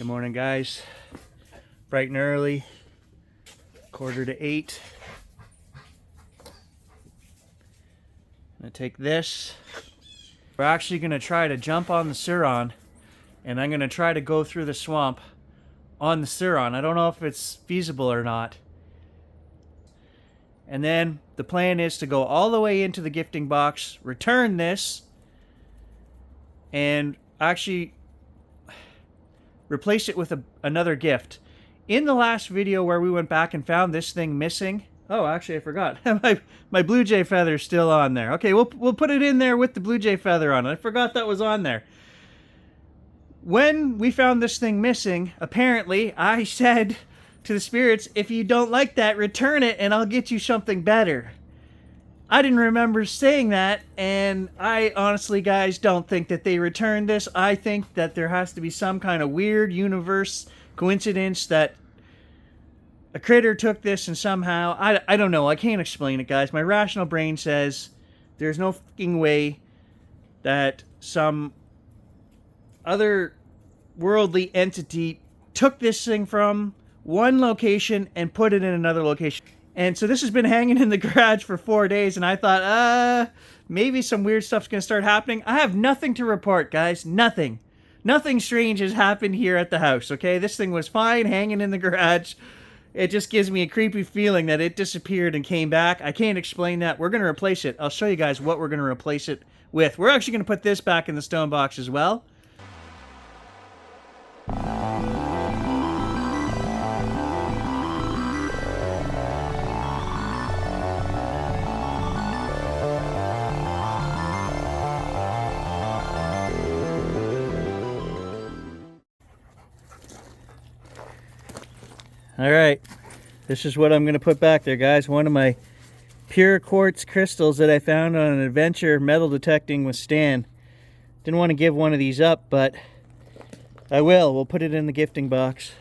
Good morning, guys. Bright and early, 7:45. I'm gonna take this. We're actually gonna try to jump on the Sur-Ron, and I'm gonna try to go through the swamp on the Sur-Ron. I don't know if it's feasible or not. And then the plan is to go all the way into the gifting box, return this, and actually replace it with another gift. In the last video where we went back and found this thing missing, oh, actually I forgot. my blue jay feather's still on there. Okay, we'll put it in there with the blue jay feather on it. I forgot that was on there. When we found this thing missing, apparently I said to the spirits, if you don't like that, return it and I'll get you something better. I didn't remember saying that, and I honestly, guys, don't think that they returned this. I think that there has to be some kind of weird universe coincidence that a critter took this and somehow, I don't know, I can't explain it, guys. My rational brain says there's no fucking way that some other worldly entity took this thing from one location and put it in another location. And so this has been hanging in the garage for 4 days, and I thought, maybe some weird stuff's going to start happening. I have nothing to report, guys. Nothing. Nothing strange has happened here at the house, okay? This thing was fine hanging in the garage. It just gives me a creepy feeling that it disappeared and came back. I can't explain that. We're going to replace it. I'll show you guys what we're going to replace it with. We're actually going to put this back in the stone box as well. All right, this is what I'm going to put back there, guys. One of my pure quartz crystals that I found on an adventure metal detecting with Stan. Didn't want to give one of these up, but I will. We'll put it in the gifting box.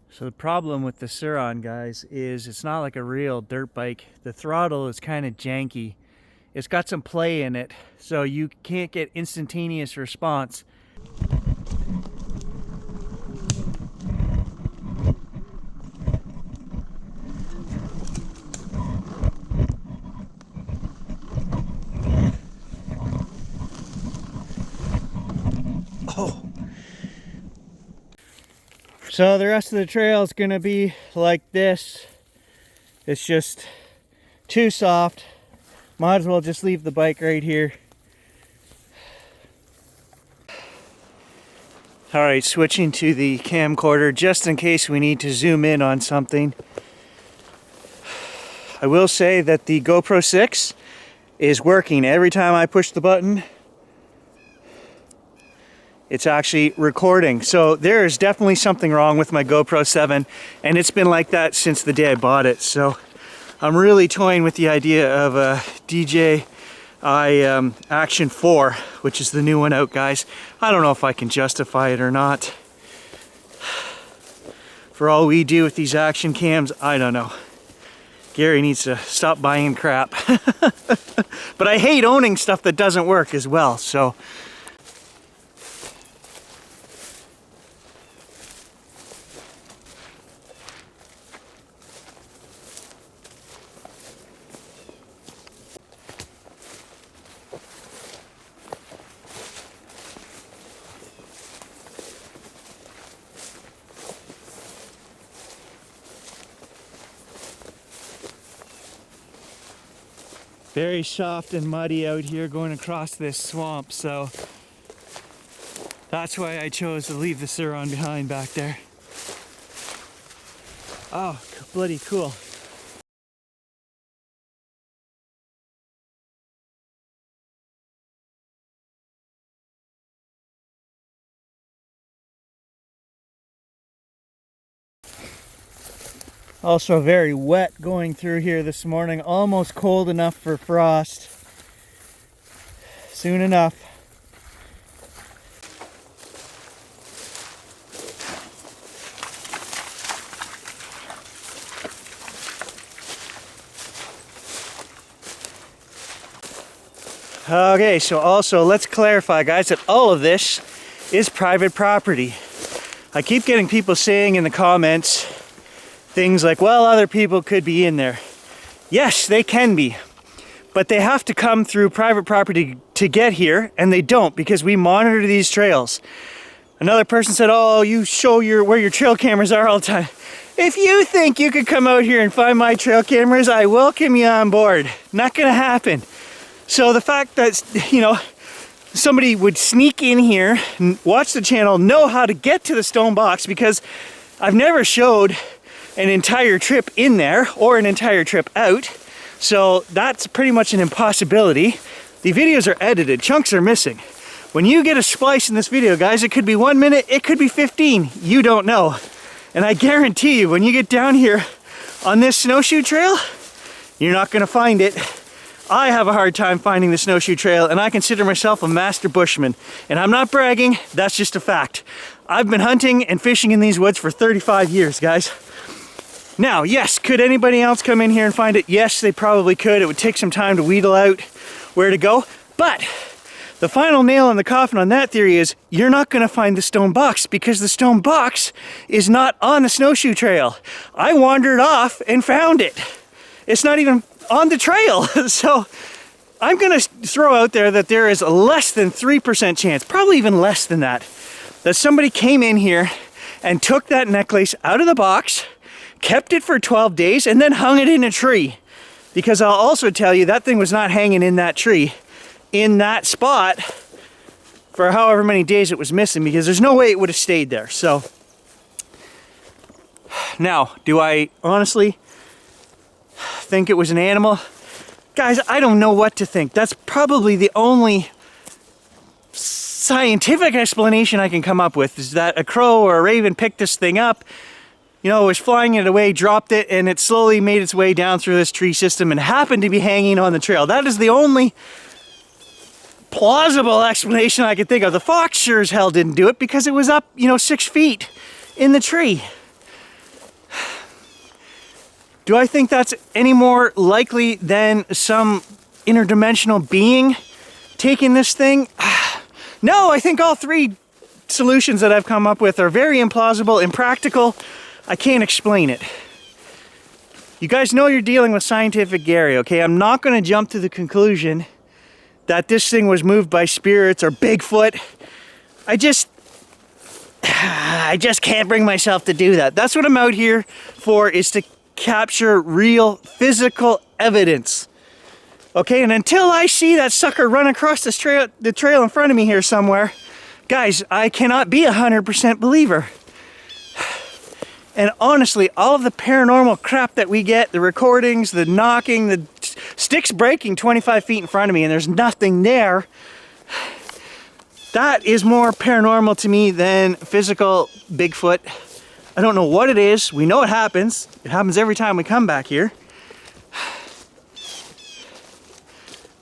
So the problem with the Sur-Ron, guys, is it's not like a real dirt bike. The throttle is kind of janky. It's got some play in it, so you can't get instantaneous response. Oh. So the rest of the trail is going to be like this. It's just too soft. Might as well just leave the bike right here. Alright, switching to the camcorder just in case we need to zoom in on something. I will say that the GoPro 6 is working. Every time I push the button, it's actually recording. So there is definitely something wrong with my GoPro 7, and it's been like that since the day I bought it. So I'm really toying with the idea of a DJI Action 4, which is the new one out, guys. I don't know if I can justify it or not. For all we do with these action cams, I don't know. Gary needs to stop buying crap. But I hate owning stuff that doesn't work as well, so Very soft and muddy out here going across this swamp, so that's why I chose to leave the Sur-Ron behind back there. Oh, bloody cool. Also very wet going through here this morning, almost cold enough for frost. Soon enough. Okay, so also let's clarify, guys, that all of this is private property. I keep getting people saying in the comments things like, well, other people could be in there. Yes, they can be, but they have to come through private property to get here, and they don't, because we monitor these trails. Another person said, oh, you show where your trail cameras are all the time. If you think you could come out here and find my trail cameras, I welcome you on board. Not gonna happen. So the fact that, you know, somebody would sneak in here, watch the channel, know how to get to the stone box, because I've never showed an entire trip in there or an entire trip out. So that's pretty much an impossibility. The videos are edited, chunks are missing. When you get a splice in this video, guys, it could be 1 minute, it could be 15, you don't know. And I guarantee you, when you get down here on this snowshoe trail, you're not gonna find it. I have a hard time finding the snowshoe trail, and I consider myself a master bushman. And I'm not bragging, that's just a fact. I've been hunting and fishing in these woods for 35 years, guys. Now, yes, could anybody else come in here and find it? Yes, they probably could. It would take some time to wheedle out where to go. But the final nail in the coffin on that theory is you're not gonna find the stone box, because the stone box is not on the snowshoe trail. I wandered off and found it. It's not even on the trail. So I'm gonna throw out there that there is a less than 3% chance, probably even less than that somebody came in here and took that necklace out of the box, kept it for 12 days, and then hung it in a tree. Because I'll also tell you, that thing was not hanging in that tree, in that spot, for however many days it was missing, because there's no way it would have stayed there. So now, do I honestly think it was an animal? Guys, I don't know what to think. That's probably the only scientific explanation I can come up with, is that a crow or a raven picked this thing up, you know, was flying it away, dropped it, and it slowly made its way down through this tree system and happened to be hanging on the trail. That is the only plausible explanation I could think of. The fox sure as hell didn't do it, because it was up, you know, 6 feet in the tree. Do I think that's any more likely than some interdimensional being taking this thing? No, I think all three solutions that I've come up with are very implausible, impractical. I can't explain it. You guys know you're dealing with scientific Gary, okay? I'm not going to jump to the conclusion that this thing was moved by spirits or Bigfoot. I just can't bring myself to do that. That's what I'm out here for, is to capture real physical evidence. Okay, and until I see that sucker run across the trail in front of me here somewhere, guys, I cannot be 100% believer. And honestly, all of the paranormal crap that we get, the recordings, the knocking, the sticks breaking 25 feet in front of me and there's nothing there, that is more paranormal to me than physical Bigfoot. I don't know what it is. We know it happens. It happens every time we come back here.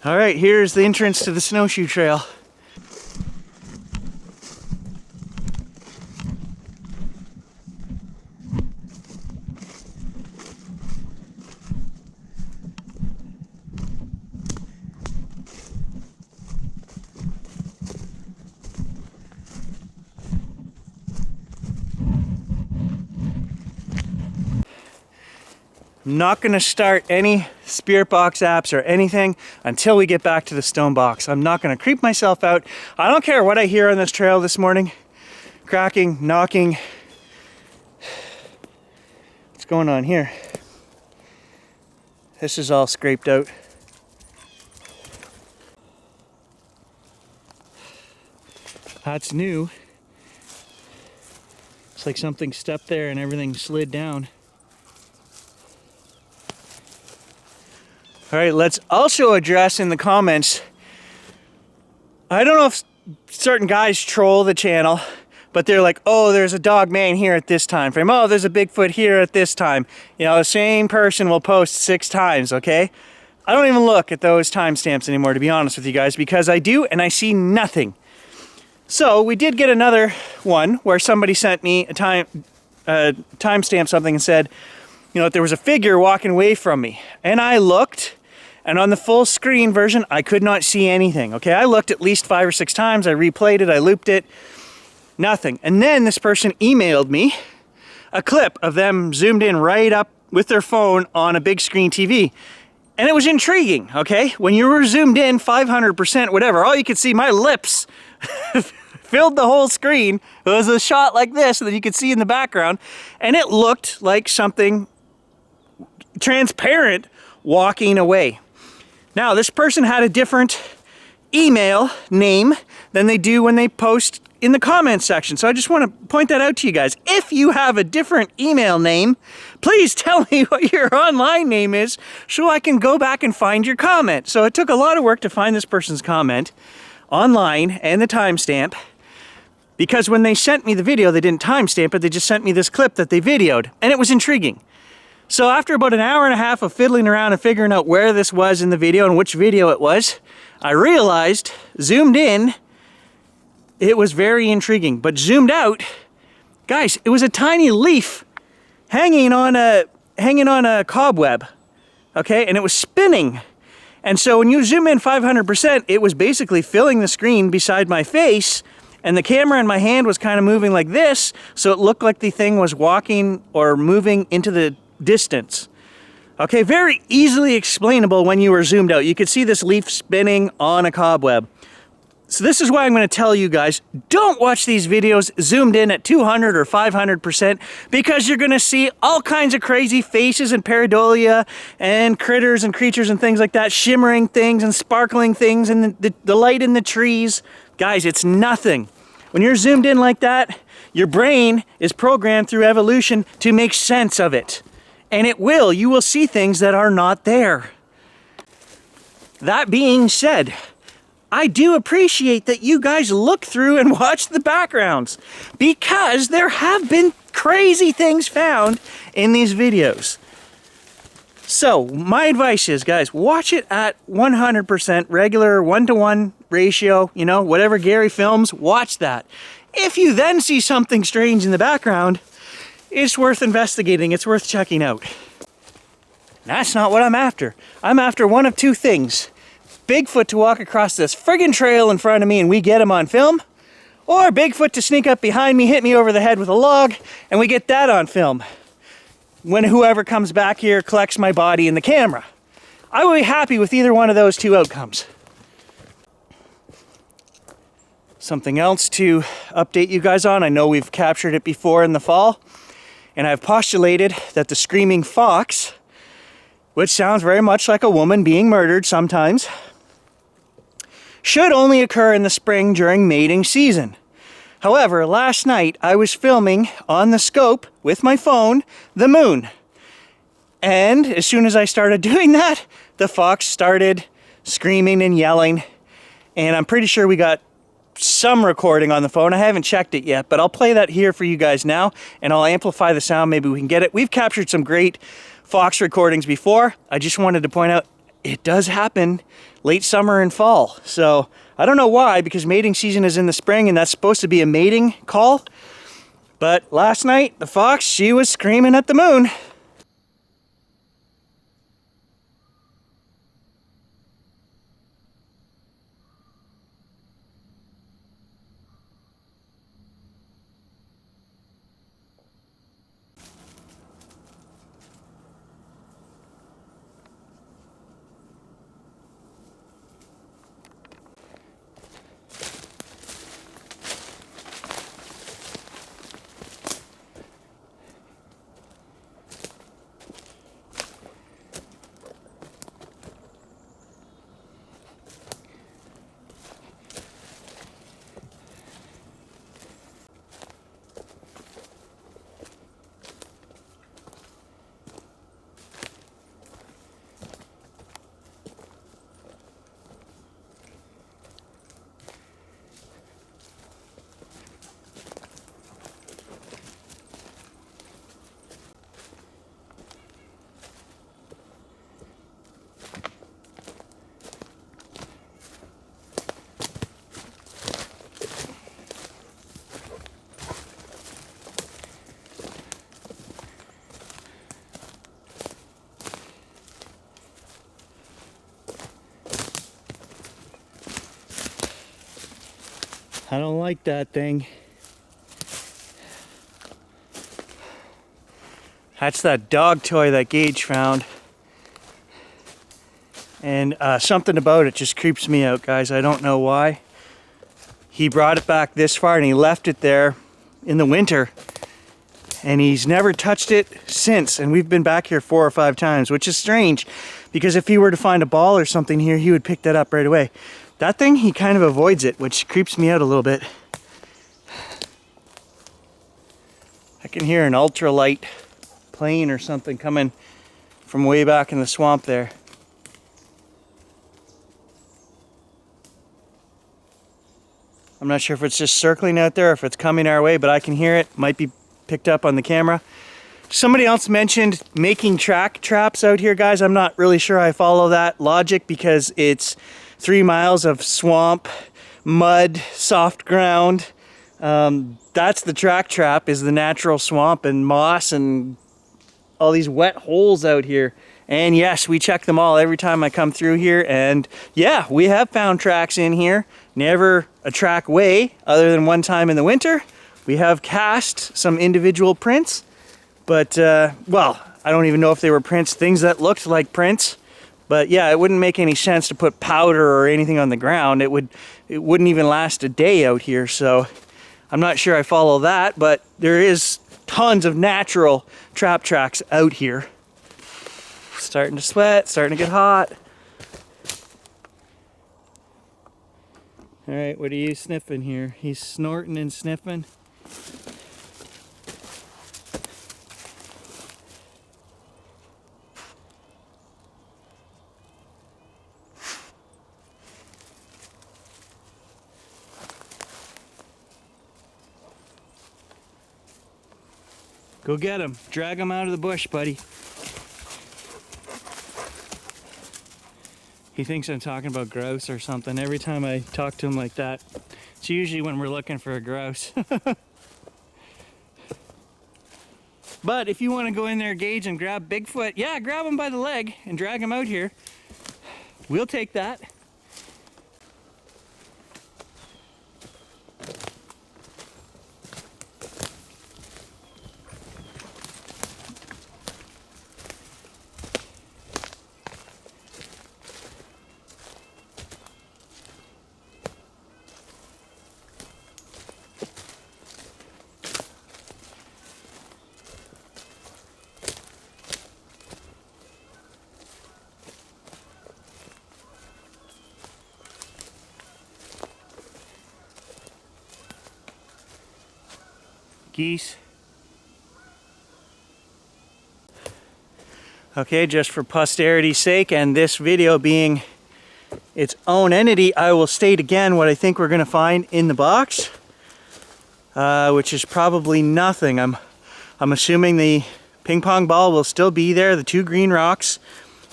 All right, here's the entrance to the snowshoe trail. I'm not gonna start any spirit box apps or anything until we get back to the stone box. I'm not gonna creep myself out. I don't care what I hear on this trail this morning. Cracking, knocking. What's going on here? This is all scraped out. That's new. It's like something stepped there and everything slid down. All right, let's also address in the comments, I don't know if certain guys troll the channel, but they're like, oh, there's a dog man here at this time frame. Oh, there's a Bigfoot here at this time. You know, the same person will post 6 times, okay? I don't even look at those timestamps anymore, to be honest with you guys, because I do and I see nothing. So we did get another one where somebody sent me a timestamp something and said, you know, there was a figure walking away from me. And I looked, and on the full screen version, I could not see anything, okay? I looked at least 5 or 6 times, I replayed it, I looped it, nothing. And then this person emailed me a clip of them zoomed in right up with their phone on a big screen TV. And it was intriguing, okay? When you were zoomed in 500%, whatever, all you could see, my lips filled the whole screen. It was a shot like this that you could see in the background, and it looked like something transparent walking away. Now, this person had a different email name than they do when they post in the comments section. So I just want to point that out to you guys. If you have a different email name, please tell me what your online name is so I can go back and find your comment. So it took a lot of work to find this person's comment online and the timestamp, because when they sent me the video, they didn't timestamp it, they just sent me this clip that they videoed, and it was intriguing. So after about an hour and a half of fiddling around and figuring out where this was in the video and which video it was, I realized, zoomed in, it was very intriguing. But zoomed out, guys, it was a tiny leaf hanging on a cobweb, okay? And it was spinning. And so when you zoom in 500%, it was basically filling the screen beside my face, and the camera in my hand was kind of moving like this, so it looked like the thing was walking or moving into the distance. Okay, very easily explainable when you were zoomed out. You could see this leaf spinning on a cobweb. So this is why I'm going to tell you guys, don't watch these videos zoomed in at 200 or 500%, because you're going to see all kinds of crazy faces and pareidolia and critters and creatures and things like that, shimmering things and sparkling things and the light in the trees. Guys, it's nothing. When you're zoomed in like that, your brain is programmed through evolution to make sense of it. And it will. You will see things that are not there. That being said, I do appreciate that you guys look through and watch the backgrounds, because there have been crazy things found in these videos. So my advice is, guys, watch it at 100% regular 1-to-1 ratio, you know, whatever Gary films, watch that. If you then see something strange in the background, it's worth investigating, it's worth checking out. That's not what I'm after. I'm after one of 2 things. Bigfoot to walk across this friggin' trail in front of me and we get him on film, or Bigfoot to sneak up behind me, hit me over the head with a log, and we get that on film. When whoever comes back here collects my body in the camera. I will be happy with either one of those 2 outcomes. Something else to update you guys on, I know we've captured it before in the fall, and I've postulated that the screaming fox, which sounds very much like a woman being murdered sometimes, should only occur in the spring during mating season. However, last night I was filming on the scope with my phone the moon. And as soon as I started doing that, the fox started screaming and yelling. And I'm pretty sure we got some recording on the phone. I haven't checked it yet, but I'll play that here for you guys now, and I'll amplify the sound. Maybe we can get it. We've captured some great fox recordings before. I just wanted to point out it does happen late summer and fall. So I don't know why, because mating season is in the spring and that's supposed to be a mating call. But last night, the fox, she was screaming at the moon. I don't like that thing. That's that dog toy that Gage found. And something about it just creeps me out, guys. I don't know why. He brought it back this far and he left it there in the winter. And he's never touched it since. And we've been back here 4 or 5 times, which is strange. Because if he were to find a ball or something here, he would pick that up right away. That thing, he kind of avoids it, which creeps me out a little bit. I can hear an ultralight plane or something coming from way back in the swamp there. I'm not sure if it's just circling out there or if it's coming our way, but I can hear it. Might be picked up on the camera. Somebody else mentioned making track traps out here, guys. I'm not really sure I follow that logic because it's 3 miles of swamp, mud, soft ground. That's the track trap, is the natural swamp and moss and all these wet holes out here. And yes, we check them all every time I come through here. And yeah, we have found tracks in here. Never a track way, other than one time in the winter. We have cast some individual prints. But, well, I don't even know if they were prints. Things that looked like prints. But yeah, it wouldn't make any sense to put powder or anything on the ground. It wouldn't even last a day out here. So I'm not sure I follow that. But there is tons of natural trap tracks out here. Starting to sweat, starting to get hot. All right, what are you sniffing here? He's snorting and sniffing. Go get him. Drag him out of the bush, buddy. He thinks I'm talking about grouse or something. Every time I talk to him like that, it's usually when we're looking for a grouse. But if you want to go in there, Gage, and grab Bigfoot, yeah, grab him by the leg and drag him out here. We'll take that. Geese. Okay, just for posterity's sake and this video being its own entity, I will state again what I think we're gonna find in the box, which is probably nothing. I'm assuming the ping pong ball will still be there, the 2 green rocks,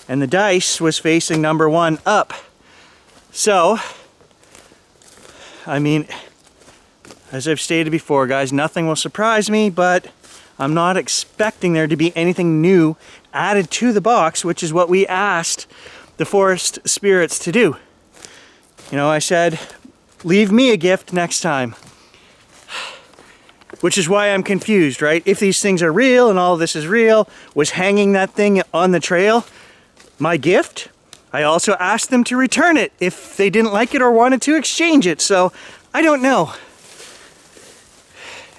and the dice was facing number 1 up. So, I mean, as I've stated before, guys, nothing will surprise me, but I'm not expecting there to be anything new added to the box, which is what we asked the forest spirits to do. You know, I said, leave me a gift next time. Which is why I'm confused, right? If these things are real and all of this is real, was hanging that thing on the trail my gift? I also asked them to return it if they didn't like it or wanted to exchange it, so I don't know.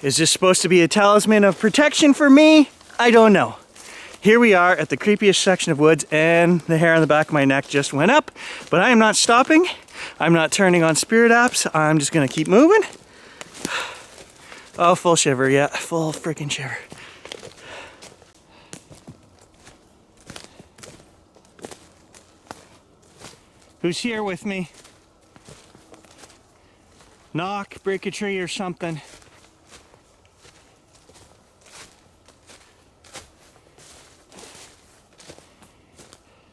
Is this supposed to be a talisman of protection for me? I don't know. Here we are at the creepiest section of woods, and the hair on the back of my neck just went up, but I am not stopping. I'm not turning on spirit apps. I'm just gonna keep moving. Oh, full shiver, yeah, full freaking shiver. Who's here with me? Knock, break a tree or something.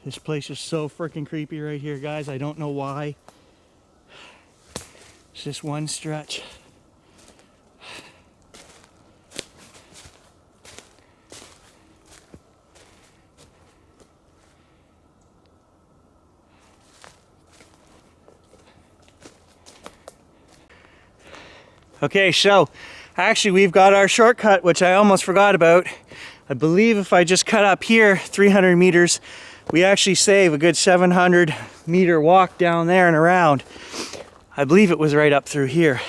This place is so freaking creepy right here, guys. I don't know why. It's just one stretch. Okay, so actually we've got our shortcut, which I almost forgot about. I believe if I just cut up here 300 meters, we actually save a good 700 meter walk down there and around. I believe it was right up through here.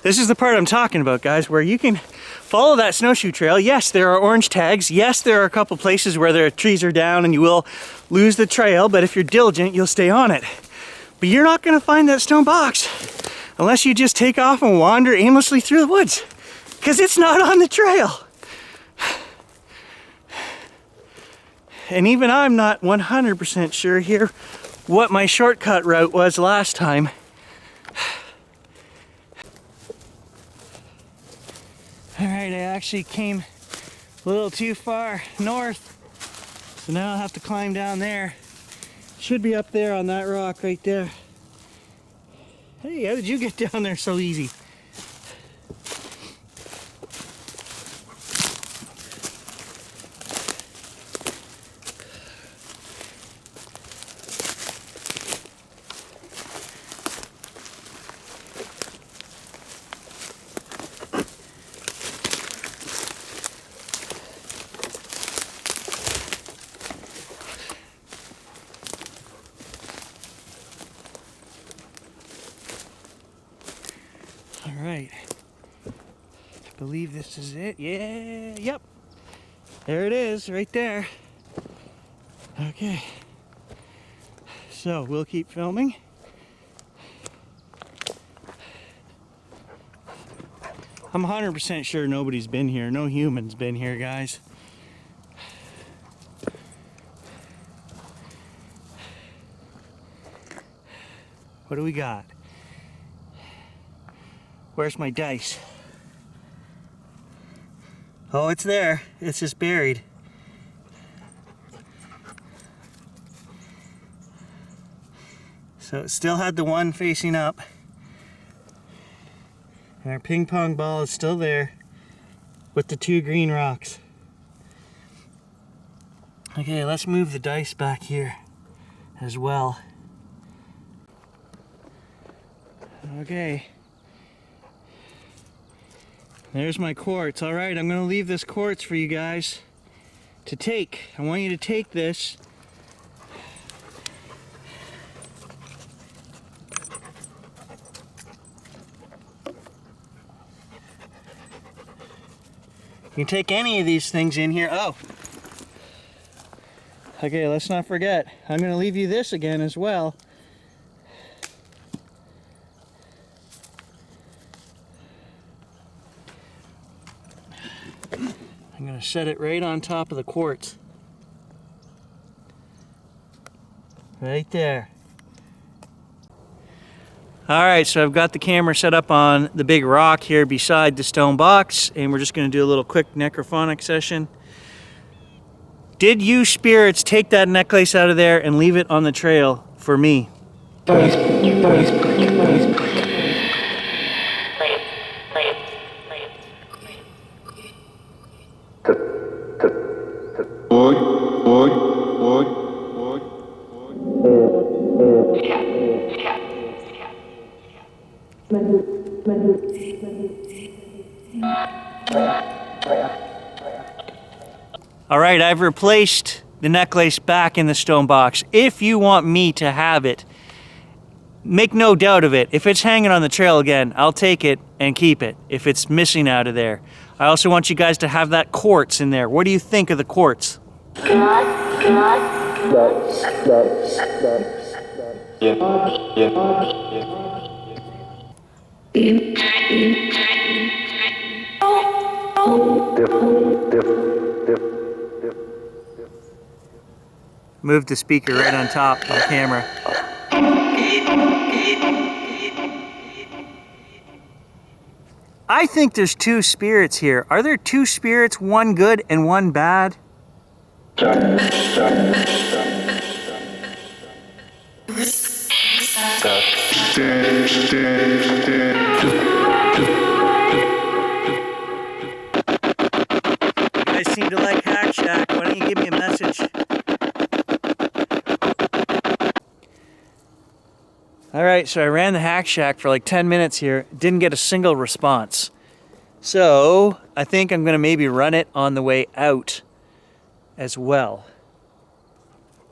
This is the part I'm talking about, guys, where you can follow that snowshoe trail. Yes, there are orange tags. Yes, there are a couple places where the trees are down and you will lose the trail, but if you're diligent, you'll stay on it. But you're not gonna find that stone box unless you just take off and wander aimlessly through the woods, because it's not on the trail. And even I'm not 100% sure here what my shortcut route was last time. All right, I actually came a little too far north, so now I'll have to climb down there. Should be up there on that rock right there. Hey, how did you get down there so easy? All right, I believe this is it. Yeah, yep. There it is, right there. Okay, so we'll keep filming. I'm 100% sure nobody's been here. No human's been here, guys. What do we got? Where's my dice? Oh, it's there. It's just buried. So it still had the one facing up. And our ping pong ball is still there with the 2 green rocks. Okay, let's move the dice back here as well. Okay. There's my quartz. All right, I'm gonna leave this quartz for you guys to take. I want you to take this. You can take any of these things in here. Oh. Okay, let's not forget. I'm gonna leave you this again as well. I'm going to set it right on top of the quartz. Right there. Alright, so I've got the camera set up on the big rock here beside the stone box, and we're just going to do a little quick necrophonic session. Did you spirits take that necklace out of there and leave it on the trail for me? All right, I've replaced the necklace back in the stone box. If you want me to have it, make no doubt of it. If it's hanging on the trail again, I'll take it and keep it if it's missing out of there. I also want you guys to have that quartz in there. What do you think of the quartz? Move the speaker right on top of the camera. I think there's 2 spirits here. Are there 2 spirits, one good and one bad? You guys seem to like Hack Shack. Why don't you give me a message? All right, so I ran the hack shack for like 10 minutes here. Didn't get a single response. So I think I'm gonna maybe run it on the way out as well.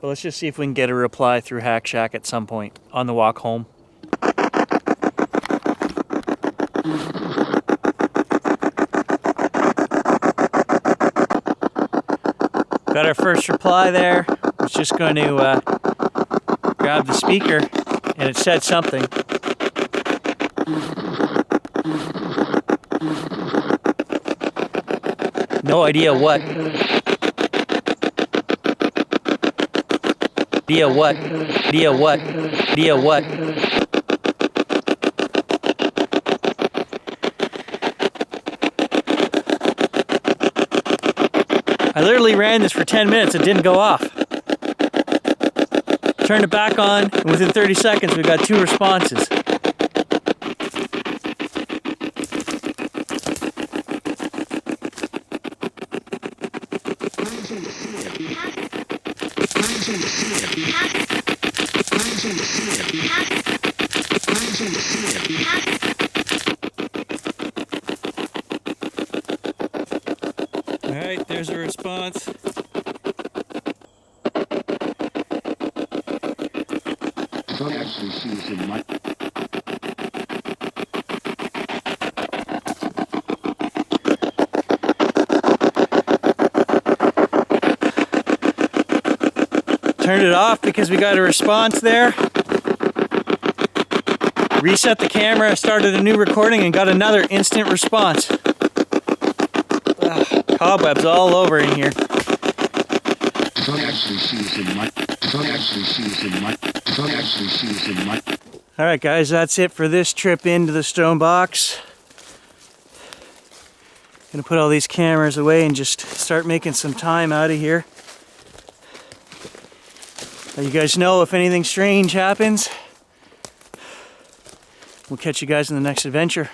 But let's just see if we can get a reply through hack shack at some point on the walk home. Got our first reply there. I was just going to grab the speaker, and it said something. No idea what. Idea what? Idea what? Idea what? I literally ran this for 10 minutes. It didn't go off. Turned it back on, and within 30 seconds, we got 2 responses. All right, there's a response. Turned it off because we got a response there. Reset the camera, started a new recording, and got another instant response. Ugh, cobwebs all over in here. Alright guys, that's it for this trip into the stone box. Gonna put all these cameras away and just start making some time out of here. Let you guys know if anything strange happens. We'll catch you guys in the next adventure.